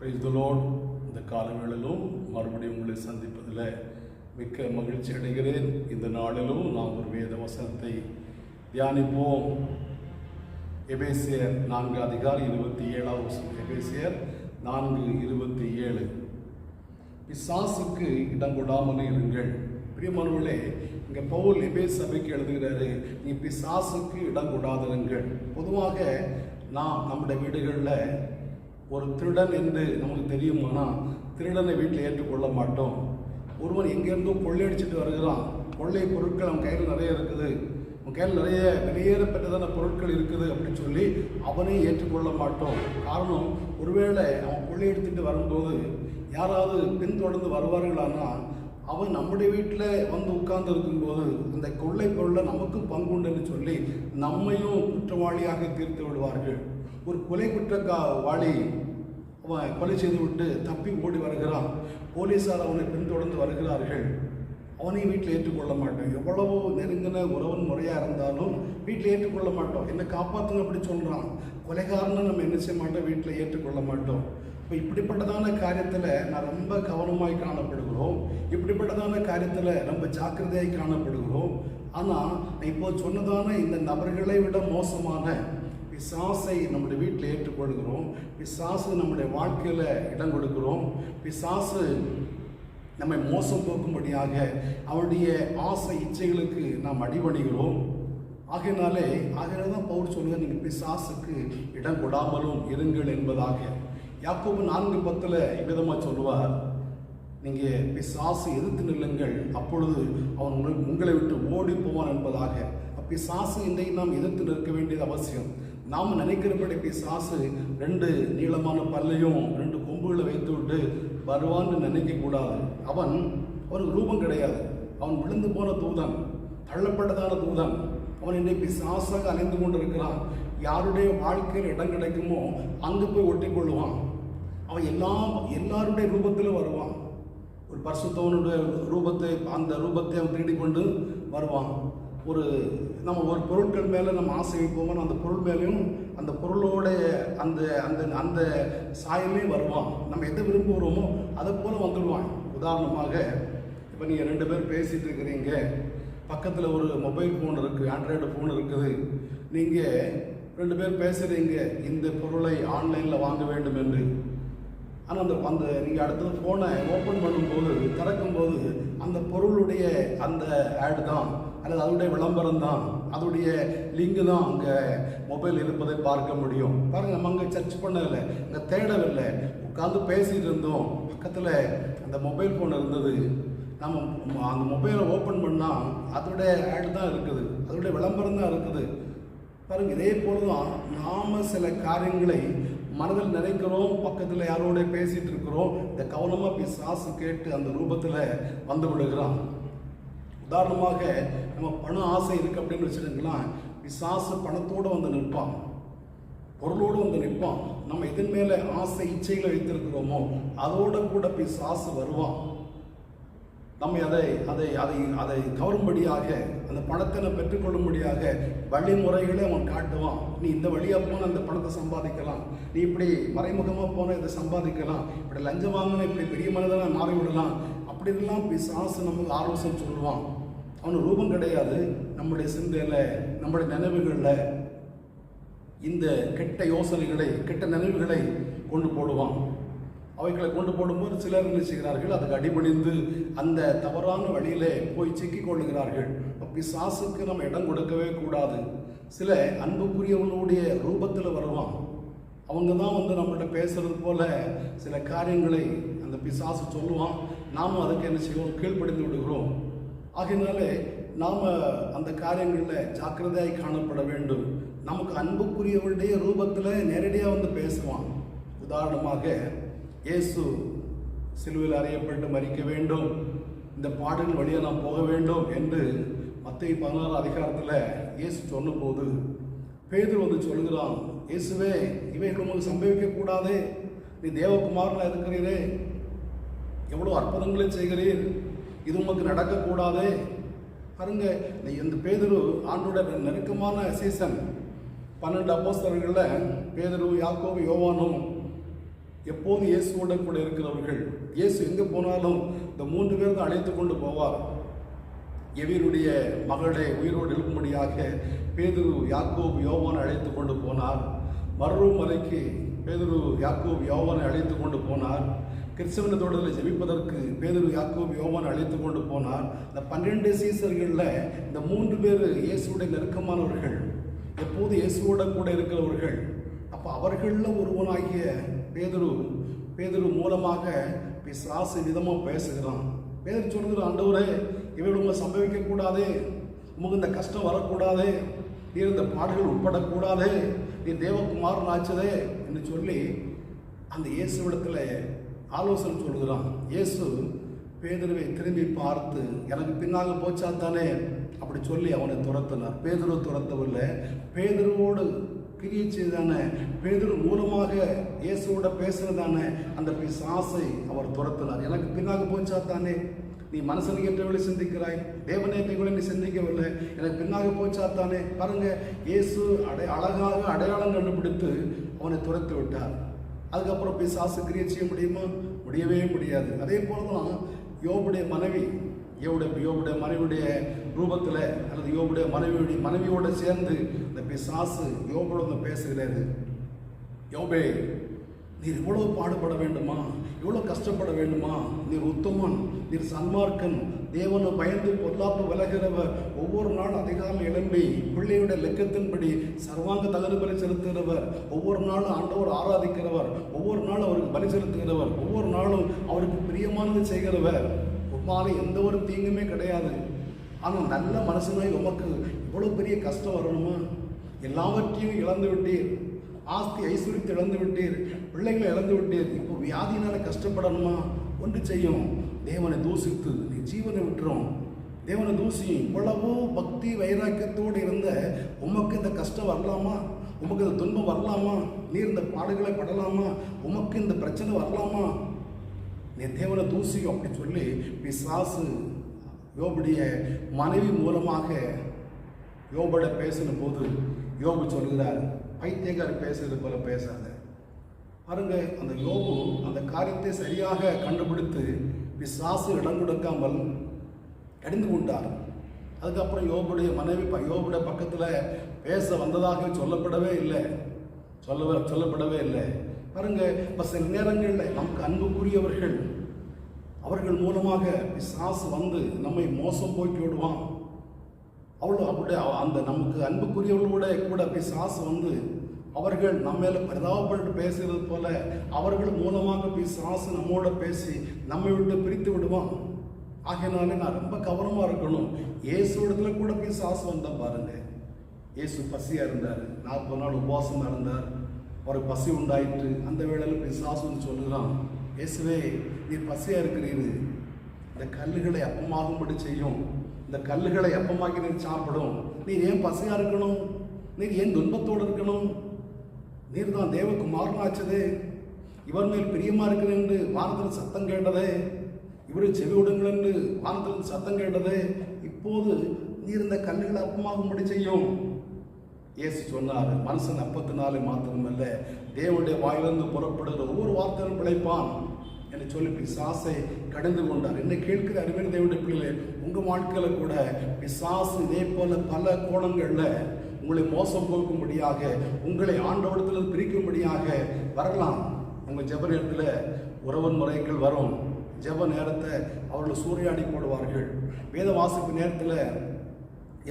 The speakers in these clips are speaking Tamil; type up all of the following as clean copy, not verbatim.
Praise the Lord. இந்த காலவேளையிலும் மறுபடியும் உங்களை சந்திப்பதில் மிக்க மகிழ்ச்சி அடைகிறேன். இந்த நாளிலும் நாம் ஒரு வேத வசனத்தை தியானிப்போம். எபேசியர் 4:27. எபேசியர் 4:27. பிசாசுக்கு இடம் கொடாமல் இருங்கள். பிரியமானவர்களே, இங்கே பவுல் எபேசு சபைக்கு எழுதுகிறாரு, நீ பிசாசுக்கு இடம் கொடாதிருங்கள். பொதுவாக நாம் நம்முடைய வீடுகளில் ஒரு திருடன் என்று நமக்கு தெரியுமானா திருடனை வீட்டில் ஏற்றுக்கொள்ள மாட்டோம். ஒருவன் எங்கேருந்தோ கொள்ளையடிச்சிட்டு வருகிறான், கொள்ளை பொருட்கள் அவன் கையில் நிறைய இருக்குது, அவன் கையில் நிறைய வெளியேறப்பட்டதான பொருட்கள் இருக்குது அப்படின்னு சொல்லி அவனை ஏற்றுக்கொள்ள மாட்டோம். காரணம், ஒருவேளை அவன் கொள்ளையடித்துட்டு வரும்போது யாராவது பின்தொடர்ந்து வருவார்களானா அவன் நம்முடைய வீட்டில் வந்து உட்கார்ந்து இருக்கும்போது அந்த கொள்ளை பொருளை நமக்கு பங்குண்டுன்னு சொல்லி நம்மையும் குற்றவாளியாக தீர்த்து விடுவார்கள். ஒரு கொலை குற்றவாளி அவன் கொலை செய்துவிட்டு தப்பி ஓடி வருகிறான், போலீஸார் அவனை பின்தொடர்ந்து வருகிறார்கள், அவனையும் வீட்டில் ஏற்றுக்கொள்ள மாட்டோம். எவ்வளவோ நெருங்கின உறவன் முறையாக இருந்தாலும் வீட்டில் ஏற்றுக்கொள்ள மாட்டோம். என்னை காப்பாற்றுங்க அப்படி சொல்கிறான், கொலைகாரனை நம்ம என்ன செய்ய மாட்டோம், வீட்டில் ஏற்றுக்கொள்ள மாட்டோம். இப்போ இப்படிப்பட்டதான காரியத்தில் நான் ரொம்ப கவனமாய் காணப்படுகிறோம், இப்படிப்பட்டதான காரியத்தில் ரொம்ப ஜாக்கிரதையாய் காணப்படுகிறோம். ஆனால் இப்போ சொன்னதான இந்த நபர்களை விட மோசமான பிசாசை நம்முடைய வீட்டில் ஏற்றுக்கொள்கிறோம். பிசாசு நம்முடைய வாழ்க்கையில் இடம் கொடுக்கிறோம். பிசாசு நம்மை மோசம் போக்கும்படியாக அவருடைய ஆசை இச்சைகளுக்கு நாம் அடிபணிகிறோம். ஆகையினாலே தான் பவுல் சொல்லுங்க, நீங்கள் பிசாசுக்கு இடம் கொடாமலும் இருங்கள் என்பதாக. யாக்கோபு 4:10 இவ்விதமாக சொல்லுவார், நீங்கள் பிசாசு எதிர்த்து நில்லுங்கள், அப்பொழுது அவன் உங்களை விட்டு ஓடி போவான் என்பதாக. பிசாசு இன்றைக்கு நாம் எதிர்த்து நிற்க வேண்டியது அவசியம். நாம் நினைக்கிறபடி பிசாசு 2 நீளமான பல்லையும் 2 கொம்புகளை வைத்து விட்டு வருவான்னு நினைக்கக்கூடாது. அவனுக்கு ரூபம் கிடையாது. அவன் விழுந்து போன தூதன், தள்ளப்பட்டதான தூதன். அவன் இன்றைக்கு பிசாசாக அலைந்து கொண்டு இருக்கிறான். யாருடைய வாழ்க்கையில் இடம் கிடைக்குமோ அங்கு போய் ஒட்டி கொள்ளுவான். அவன் எல்லாருடைய ரூபத்திலும் வருவான். ஒரு பரிசுத்தவனுடைய ரூபத்தை, அந்த ரூபத்தை அவன் தேடிக்கொண்டு வருவான். நம்ம ஒரு பொருட்கள் மேலே நம்ம ஆசை வைப்போம், அந்த பொருள் மேலேயும் அந்த பொருளோட அந்த அந்த அந்த சாயலையும் வருவான். நம்ம எதை விரும்புகிறோமோ அதை போல வந்துடுவான். உதாரணமாக, இப்போ நீங்கள் 2 பேர் பேசிகிட்டு இருக்கிறீங்க, பக்கத்தில் ஒரு மொபைல் ஃபோன் இருக்குது, ஆண்ட்ராய்டு ஃபோன் இருக்குது, நீங்கள் 2 பேர் பேசுகிறீங்க இந்த பொருளை ஆன்லைனில் வாங்க வேண்டும் என்று. ஆனால் அந்த நீங்கள் அடுத்தது ஃபோனை ஓப்பன் பண்ணும்போது, திறக்கும்போது அந்த பொருளுடைய அந்த ஆடு தான் அல்லது அதனுடைய விளம்பரம் தான், அதோடைய லிங்கு தான் அங்கே மொபைல் இருப்பதை பார்க்க முடியும். பாருங்கள், நம்ம அங்கே சர்ச் பண்ணலை, அங்கே தேடவில்லை, உட்காந்து பேசிகிட்டு இருந்தோம், பக்கத்தில் அந்த மொபைல் ஃபோன் இருந்தது. நம்ம அந்த மொபைலை ஓப்பன் பண்ணால் அதோடைய ஆடு தான் இருக்குது, அதோடைய விளம்பரம் தான் இருக்குது. பாருங்கள், இதே போல தான் நாம் சில காரியங்களை மனதில் நினைக்கிறோம், பக்கத்தில் யாரோட பேசிகிட்டு இருக்கிறோம், இந்த கவனமாக பிசாசு கேட்டு அந்த ரூபத்தில் வந்து விடுகிறான். உதாரணமாக, நம்ம பண ஆசை இருக்குது அப்படின்னு வச்சுருங்களேன், பிசாசு பணத்தோடு வந்து நிற்பான், பொருளோடு வந்து நிற்பான். நம்ம இதன் மேலே ஆசை இச்சைகளை வைத்திருக்கிறோமோ அதோட கூட பிசாசு வருவான். நம்ம அதை கவரும்படியாக, அந்த பணத்தை நம்ம பெற்றுக்கொள்ளும்படியாக வழிமுறைகளை அவன் காட்டுவான். நீ இந்த வழியாக போனால் அந்த பணத்தை சம்பாதிக்கலாம், நீ இப்படி மறைமுகமாக போனால் இதை சம்பாதிக்கலாம், இப்படி லஞ்சம் வாங்கினா இப்படி பெரிய மனிதனாக மாறிவிடலாம், அப்படின்லாம் பிசாசு நமக்கு ஆலோசனை சொல்லுவான். அவனுக்கு ரூபம் கிடையாது. நம்முடைய சிந்தையில், நம்முடைய நினைவுகளில் இந்த கெட்ட யோசனைகளை, கெட்ட நினைவுகளை கொண்டு போடுவான். அவைகளை கொண்டு போடும்போது சிலர் என்ன செய்கிறார்கள், அதுக்கு அடிபணிந்து அந்த தவறான வழியிலே போய் சிக்கிக் கொள்ளுகிறார்கள். பிசாசுக்கு நம்ம இடம் கொடுக்கவே கூடாது. சில அன்புக்குரியவனுடைய ரூபத்தில் வருவான். அவங்க தான் வந்து நம்மள்கிட்ட பேசுறது போல சில காரியங்களை அந்த பிசாசு சொல்லுவான். நாமும் அதுக்கு என்ன செய்வோம், கீழ்ப்படிந்து விடுகிறோம். ஆகையினாலே நாம் அந்த காரியங்களில் ஜாக்கிரதையாய் காணப்பட வேண்டும். நமக்கு அன்புக்குரியவருடைய ரூபத்தில் நேரடியாக வந்து பேசுவான். உதாரணமாக, இயேசு சிலுவையில் அறையப்பட்டு மரிக்க வேண்டும், இந்த பாடலின் வழியாக நாம் போக வேண்டும் என்று மத்தேயு 16 இயேசு சொன்னபோது பேதுரு வந்து சொல்கிறான், இயேசுவே, இவைகள் உங்களுக்கு சம்பவிக்கக்கூடாதே, நீ தேவகுமாரனாக இருக்கிறீரே, எவ்வளோ அற்புதங்களை செய்கிறீர், இது உங்களுக்கு நடக்கக்கூடாதே. பாருங்க, இந்த பேதுரு ஆண்டோட நெருக்கமான சீசன். 12 அப்போஸ்தலர்களில் பேதுரு, யாக்கோபு, யோவானும் எப்போது இயேசுவோட கூட இருக்கிறவர்கள். இயேசு எங்கே போனாலும் இந்த 3 பேர் தான் அழைத்து கொண்டு போவார். எவீருடைய மகளை உயிரோடு எழுப்பும்படியாக பேதுரு, யாக்கோபு, யோவானை அழைத்து கொண்டு போனார். மறுரூம் மலைக்கு பேதுரு, யாக்கோபு, யோவானை அழைத்து கொண்டு போனார். கிறிஸ்தவன தோட்டத்தில் ஜெபிப்பதற்கு பேதுரு, யாக்கோபு, யோவானை அழைத்து கொண்டு போனார். இந்த 12 சீசர்களில் இந்த 3 பேர் இயேசுடைய நெருக்கமானவர்கள், எப்போது இயேசுவோட கூட இருக்கிறவர்கள். அப்போ அவர்களில் ஒருவனாகிய பேதுரு மூலமாக பிசாசு விதமாக பேசுகிறான். பேதுரு சொல்கிற, ஆண்டவரே, இவள் உங்க சம்பவிக்கக்கூடாதே, உமக்கு இந்த கஷ்டம் வரக்கூடாதே, நீர் இந்த பாடுகள் உட்படக்கூடாதே, நீ தேவகுமாரன் ஆச்சதே என்று சொல்லி அந்த இயேசுவிடத்தில் ஆலோசனை சொல்கிறான். இயேசு பேதுருவை திரும்பி பார்த்து, எனக்கு பின்னாக போச்சா தானே அப்படி சொல்லி அவனை துரத்தினார். பேதுரு துரத்தவில்லை, பேதுருவோடு கிரியை செய்தானே, பேதுரு மூலமாக இயேசுவோட பேசுறதானே அந்த பிசாசை அவர் துரத்தினார். எனக்கு பின்னாக போச்சா தானே, நீ மனசனுக்கு ஏற்றவளை சிந்திக்கிறாய், தேவநேயங்களை நீ சிந்திக்கவில்லை, எனக்கு பின்னாக போச்சாத்தானே. பாருங்க, இயேசு அழகாக அடையாளம் கண்டுபிடித்து அவனை துரத்து விட்டார். அதுக்கப்புறம் பிசாசு கிரியை செய்ய முடியுமா? முடியவே முடியாது. அதே போலதான் யோபுடைய மனைவியுடைய ரூபத்தில் அல்லது யோபுடைய மனைவியோட சேர்ந்து இந்த பிசாசு யோபோட பேசுகிறாரு. யோபே, நீர் இவ்வளவு பாடுபட வேண்டுமா? இவ்வளவு கஷ்டப்பட வேண்டுமா? நீர் உத்தமன், நீர் சன்மார்க்கன், தேவனை பயந்து பொல்லாப்பு விலகிறவர், ஒவ்வொரு நாள் அதிகாலை எழும்பி பிள்ளையுடைய லெக்கத்தின்படி சர்வாங்க தகன பலி செலுத்துகிறவர், ஒவ்வொரு நாளும் ஆண்டவர் ஆராதிக்கிறவர், ஒவ்வொரு நாளும் அவருக்கு பலி செலுத்துகிறவர், ஒவ்வொரு நாளும் அவருக்கு பிரியமானது செய்கிறவர், உமால எந்த ஒரு தீங்குமே கிடையாது. ஆனால் நல்ல மனுஷனாய் உமக்கு இவ்வளவு பெரிய கஷ்டம் வரணுமா? எல்லாவற்றையும் இழந்து விட்டீர், ஆஸ்தி ஐஸ்வர்யத்தை இழந்து விட்டீர், பிள்ளைகளை இழந்து விட்டீர், இப்போ வியாதியினால கஷ்டப்படணுமா? ஒன்று செய்யும், தேவனை தூசித்து நீ ஜீவனை விட்டுரும். தேவனை தூசி. இவ்வளவோ பக்தி வைராக்கியத்தோடு இருந்த உமக்கு இந்த கஷ்டம் வரலாமா? உமக்கு இந்த துன்பம் வரலாமா? நீர் இந்த பாடுகளை படலாமா? உமக்கு இந்த பிரச்சனை வரலாமா? நீ தேவனை தூசியும் அப்படி சொல்லி பிசாசு யோபுடைய மனைவி மூலமாக யோபோட பேசின போது யோபு சொல்கிறார், பைத்தியக்காரி பேசுறது போல பேசாத. பாருங்க, அந்த யோபு அந்த காரியத்தை சரியாக கண்டுபிடித்து பிசாசு இடம் கொடுக்காமல் அடிந்து கொண்டார். அதுக்கப்புறம் யோபுடைய மனைவி யோபுடைய பக்கத்தில் பேச வந்ததாக சொல்லப்படவே இல்லை. பாருங்க, இப்போ சில நேரங்களில் நமக்கு அன்புக்குரியவர்கள் அவர்கள் மூலமாக பிசாசு வந்து நம்மை மோசம் போக்கி விடுவான். அப்படியே அந்த நமக்கு அன்புக்குரியவர்களோட கூட பிசாசு வந்து அவர்கள் நம்ம மேல பரிதாபப்பட்டு பேசுகிறது போல அவர்கள் மூலமாக பிசாசு நம்மோட பேசி நம்மை விட்டு பிரித்து விடுவான். ஆகையினாலே நான் ரொம்ப கவனமா இருக்கணும். இயேசு இடத்துல கூட பிசாசு வந்தா பாருங்க, இயேசு பசியா இருந்தார், 40 நாள் உபவாசம் இருந்தார், ஒரு பசி உண்டாயிற்று. அந்த வேளையில் பிசாசு வந்து சொல்லுகிறான், இயேசுவே, நீர் பசியா இருக்கிறீரு, இந்த கல்லுகளை அப்பமாகும்படி செய்யும், இந்த கல்லுகளை அப்பமாக்கி நீர் சாப்பிடும். நீர் ஏன் பசியா இருக்கணும்? நீர் ஏன் துன்பத்தோடு இருக்கணும்? நீர் தான் தேவகுமாரனாச்சதே, இவர் மேல் பிரியமா இருக்கிறேன் என்று வானத்தில் சத்தம் கேட்டதே, இவரை செவி விடுங்கள் என்று வானத்தில் சத்தம் கேட்டதே, இப்போது நீர் இந்த கல்லுகளை அப்பமாகும்படி செய்யும். இயேசு சொன்னார், மனுஷன் அப்பத்தினாலே மாத்திரமல்ல தேவனுடைய வாயிலிருந்து புறப்படுகிற ஒவ்வொரு வார்த்தையும் பிழைப்பான் என்று சொல்லி பிசாசை கடந்து கொண்டார். என்ன கேட்கிற அருமையான தேவனுடைய பிள்ளைகளே, உங்க வாழ்க்கையில கூட பிசாசு இதே போல பல கோணங்கள்ல உங்களை மோசம் போக்கும்படியாக, உங்களை ஆண்டவரிடத்தில் பிரிக்கும்படியாக வரலாம். உங்க ஜெப நேரத்தில் உறவன் முறைகள் வரும். ஜெப நேரத்தை அவர்கள் சூறையாடி போடுவார்கள். வேத வாசிப்பு நேரத்தில்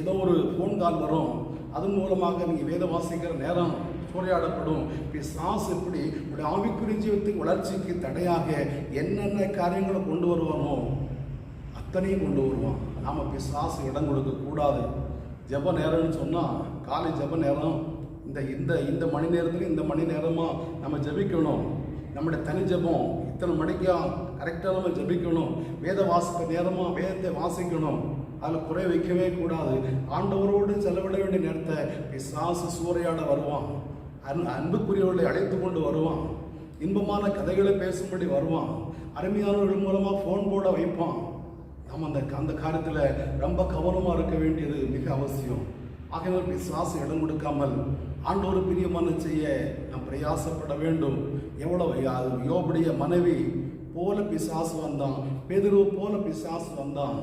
ஏதோ ஒரு ஃபோன் கால் வரும், அதன் மூலமாக நீங்கள் வேத வாசிக்கிற நேரம் சூறையாடப்படும். பிசாசு எப்படி உடைய ஆவிக்குரிய ஜீவத்துக்கு வளர்ச்சிக்கு தடையாக என்னென்ன காரியங்களை கொண்டு வருவானோ அத்தனையும் கொண்டு வருவான். நாம் பிசாசு இடம் கொடுக்க கூடாது. ஜெப நேரம்னு சொன்னால் காலை ஜெப நேரம், இந்த மணி நேரத்தில் இந்த மணி நேரமாக நம்ம ஜெபிக்கணும். நம்முடைய தனி ஜெபம் இத்தனை மணிக்கா கரெக்டாக நம்ம ஜெபிக்கணும். வேத வாசிக்க நேரமாக வேதத்தை வாசிக்கணும். அதில் குறை வைக்கவே கூடாது. ஆண்டவரோடு செலவிட வேண்டிய நேரத்தை பிசாசு சூறையாட வருவான். அன்புக்குரியவர்களை அழைத்து கொண்டு வருவான். இன்பமான கதைகளை பேசும்படி வருவான். அருமையானவர்கள் மூலமாக ஃபோன் போட வைப்பான். நம்ம அந்த காரியத்தில் ரொம்ப கவனமாக இருக்க வேண்டியது மிக அவசியம். ஆகையால் பிசாசு இடம் கொடுக்காமல் ஆண்டவர் பிரியமான செய்ய நாம் பிரயாசப்பட வேண்டும். எவ்வளவு யோபுடைய மனைவி போல பிசாசு வந்தான், பேதுருவை போல பிசாசு வந்தான்,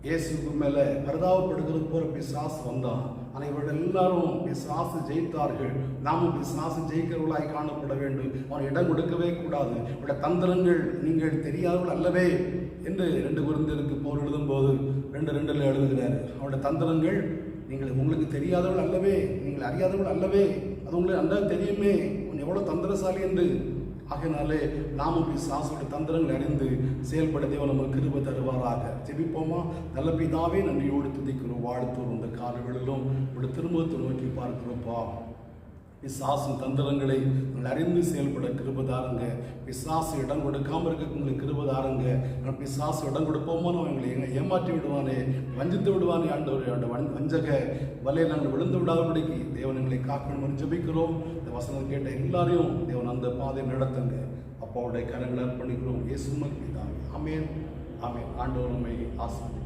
இயேசுக்கு மேல பரிதாபப்படுகிறது போல பிசாசு வந்தான். ஆனால் இவர்கள் எல்லாரும் பிசாசு ஜெயித்தார்கள். நாமும் பிசாசு ஜெயிக்கிறவர்களாய் காணப்பட வேண்டும். அவன் இடம் கொடுக்கவே கூடாது. இவருடைய தந்திரங்கள் நீங்கள் தெரியாதவர்கள் அல்லவே என்று 2 கொரிந்தியருக்கு பவுல் எழுதும்போது 2:2 எழுதுகிறார். அவருடைய தந்திரங்கள் உங்களுக்கு தெரியாதவர்கள் அல்லவே, நீங்கள் அறியாதவர்கள் அல்லவே, அது உங்களுக்கு நன்றாக தெரியுமே எவ்வளவு தந்திரசாலி என்று. ஆகையினாலே நாமும் பிசாசுடைய தந்திரங்களை அறிந்து செயல்பட தேவன் நமக்கு கிருபை தருவாராக. ஜெபிப்போமா? நல்ல பிதாவே, நன்றியோடு துதிக்கிறோம், வாழ்த்தோம். இந்த காலங்களிலும் உடைய திருமுகத்தை நோக்கி பார்க்கிறோப்பா. பிசாசின் தந்திரங்களை நீங்கள் அறிந்து செயல்பட கிருபதாருங்க. பிசாசு இடம் கொடுக்காமல் இருக்க உங்களுக்கு கிருபதாருங்க. பிசாசு இடம் கொடுப்போமோ எங்களை ஏமாற்றி விடுவானே, வஞ்சித்து விடுவானே ஆண்டவர், வஞ்சக வலையை நாங்கள் விழுந்து விடாதபடிக்கு தேவன் எங்களை காக்கணும் ஜெபிக்கிறோம். இந்த வசனம் கேட்ட எல்லாரையும் தேவன் அந்த பாதையை நடத்துங்க. அப்பாவுடைய கரங்களை அர்ப்பணிக்கிறோம். இயேசு பிதாவே. ஆமென், ஆமென். ஆண்டவர் நம்மை ஆசீர்வதிப்பார்.